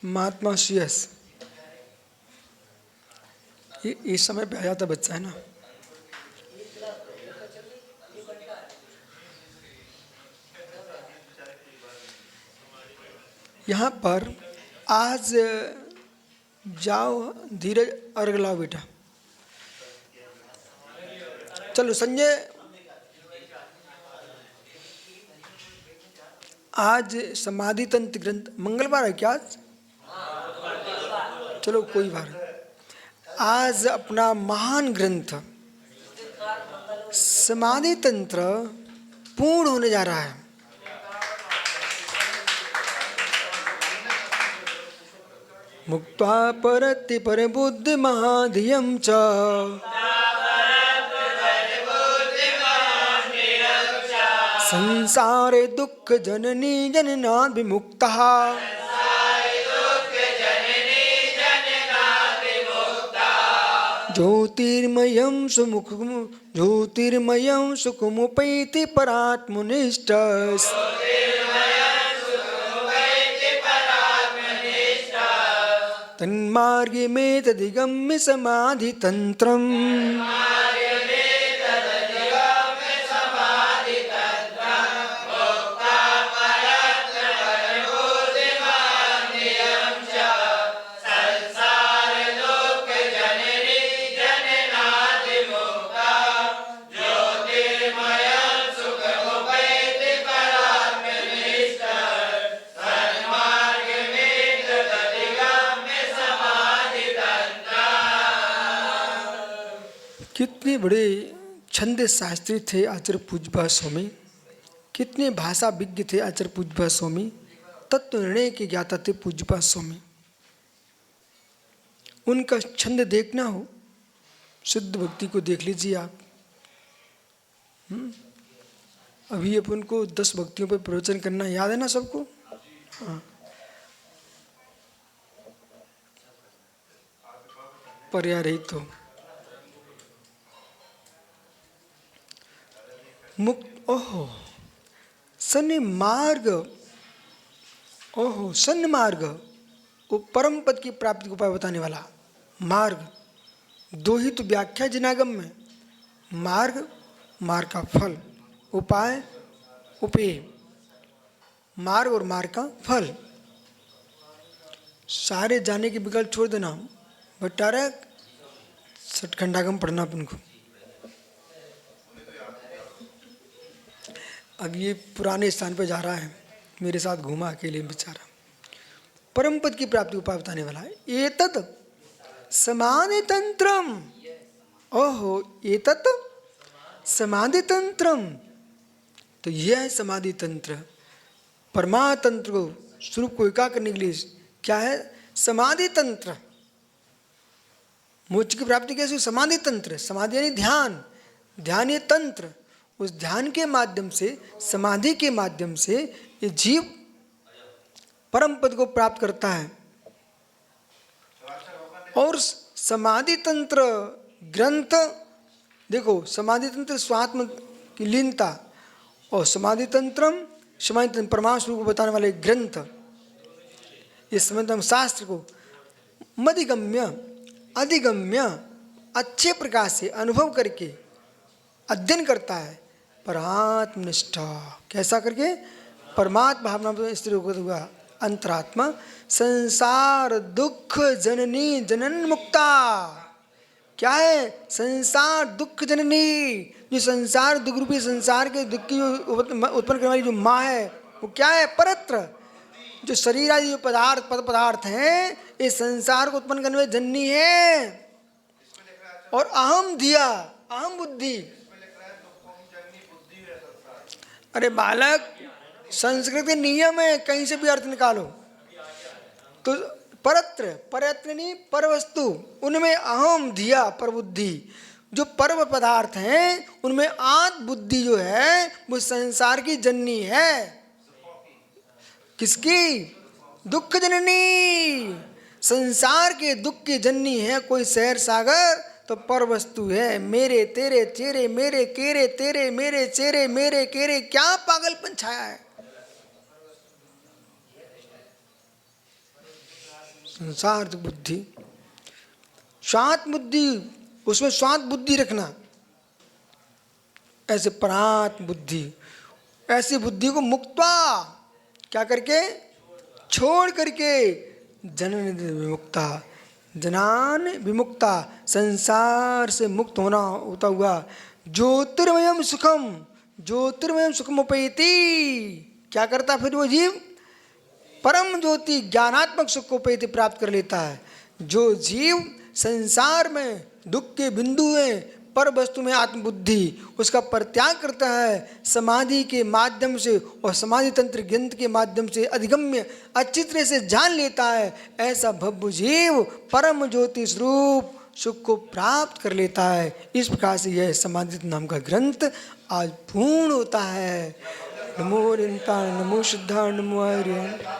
महात्मा CS ये इस समय पे आया था बच्चा है ना। यहाँ पर आज जाओ धीरज अर्घ लाओ बेटा। चलो संजय, आज समाधि तंत्र ग्रंथ मंगलवार है क्या आज? चलो कोई बात। आज अपना महान ग्रंथ समाधि तंत्र पूर्ण होने जा रहा है। मुक्त्वा परति परबुद्धि महाधियं च संसारे दुःख जननी जननाद् विमुक्तः ज्योतिर्मयं सुखमुपैति परात्मनिष्ठः तन्मार्गे में तदिगम्य समाधि तंत्रम् कितने बड़े छंद शास्त्री थे आचार्य पूज्यपाद स्वामी, कितने भाषा विज्ञ थे आचार्य पूज्यपाद स्वामी, तत्व निर्णय के ज्ञाता थे पूज्यपाद स्वामी। उनका छंद देखना हो, शुद्ध भक्ति को देख लीजिए आप। अभी अपन को 10 भक्तियों पर प्रवचन करना याद है ना सबको? हाँ। पर्यारहित हो मुक्त। ओहो सन्मार्ग, ओहो सन्मार्ग, वो परम पद की प्राप्ति को उपाय बताने वाला मार्ग। दो ही तो व्याख्या जिनागम में, मार्ग मार्ग का फल, उपाय उपेय। मार्ग और मार्ग का फल सारे जाने के विकल्प छोड़ देना, बट्टारा सटखंडागम पढ़ना अपन को। अब ये पुराने स्थान पर जा रहा है, मेरे साथ घूमा अकेले बेचारा। परम पद की प्राप्ति उपाय बताने वाला है। एतत् समाधि तंत्रम, ओहो एतत् समाधि तंत्रम, तो यह है समाधि तंत्र। परमातंत्र को स्वरूप को एकाग्र करने के लिए क्या है? समाधि तंत्र। मोक्ष की प्राप्ति कैसे? समाधि तंत्र। समाधि यानी ध्यान, ध्यान ये तंत्र। उस ध्यान के माध्यम से, समाधि के माध्यम से ये जीव परम पद को प्राप्त करता है। और समाधि तंत्र ग्रंथ देखो, समाधि तंत्र स्वात्म की लीनता, और समाधि तंत्रम समाधि तंत्र परमात्मा को बताने वाले ग्रंथ। इस संबंध हम शास्त्र को मधिगम्य अधिगम्य अच्छे प्रकार से अनुभव करके अध्ययन करता है। परात्मनिष्ठा कैसा करके? परमात्मा भावना स्थिर हुआ अंतरात्मा संसार दुख जननी जनन मुक्ता। क्या है? संसार दुख जननी, जो संसार दुख रूपी संसार के दुख की उत्पन्न करने वाली जो माँ है, वो क्या है? परत्र। जो शरीर आदि जो पदार्थ हैं, इस संसार को उत्पन्न करने वाली जननी है। और अहम धिया, अहम बुद्धि। अरे बालक, संस्कृत के नियम है, कहीं से भी अर्थ निकालो। तो परत्र, परत्र नहीं पर वस्तु, उनमें अहम धिया पर बुद्धि। जो परम पदार्थ हैं उनमें आत्म बुद्धि जो है वो संसार की जननी है। किसकी? दुख जननी। संसार के दुख की जननी है कोई शहर सागर तो पर वस्तु है। मेरे तेरे चेहरे, मेरे केरे तेरे, मेरे चेहरे मेरे केरे, क्या पागलपन छाया है। संसार बुद्धि, शांत बुद्धि, उसमें शांत बुद्धि रखना, ऐसे परात्म बुद्धि, ऐसी बुद्धि को मुक्ता क्या करके, छोड़ करके, जनन विमुक्ता, जनान विमुक्ता, संसार से मुक्त होना होता हुआ, ज्योतिर्मयम सुखम, ज्योतिर्मयम सुखम उपैति, क्या करता फिर वो जीव, परम ज्योति ज्ञानात्मक सुख को उपैति प्राप्त कर लेता है। जो जीव संसार में दुख के बिंदु में पर वस्तु में आत्मबुद्धि उसका परित्याग करता है, समाधि के माध्यम से और समाधि तंत्र ग्रंथ के माध्यम से अधिगम्य अच्छी तरह से जान लेता है, ऐसा भव्य जीव परम ज्योति स्वरूप सुख को प्राप्त कर लेता है। इस प्रकार से यह समाधि नाम का ग्रंथ आज पूर्ण होता है। नमो निरंतर, नमो शुद्धार, नमो आर्य।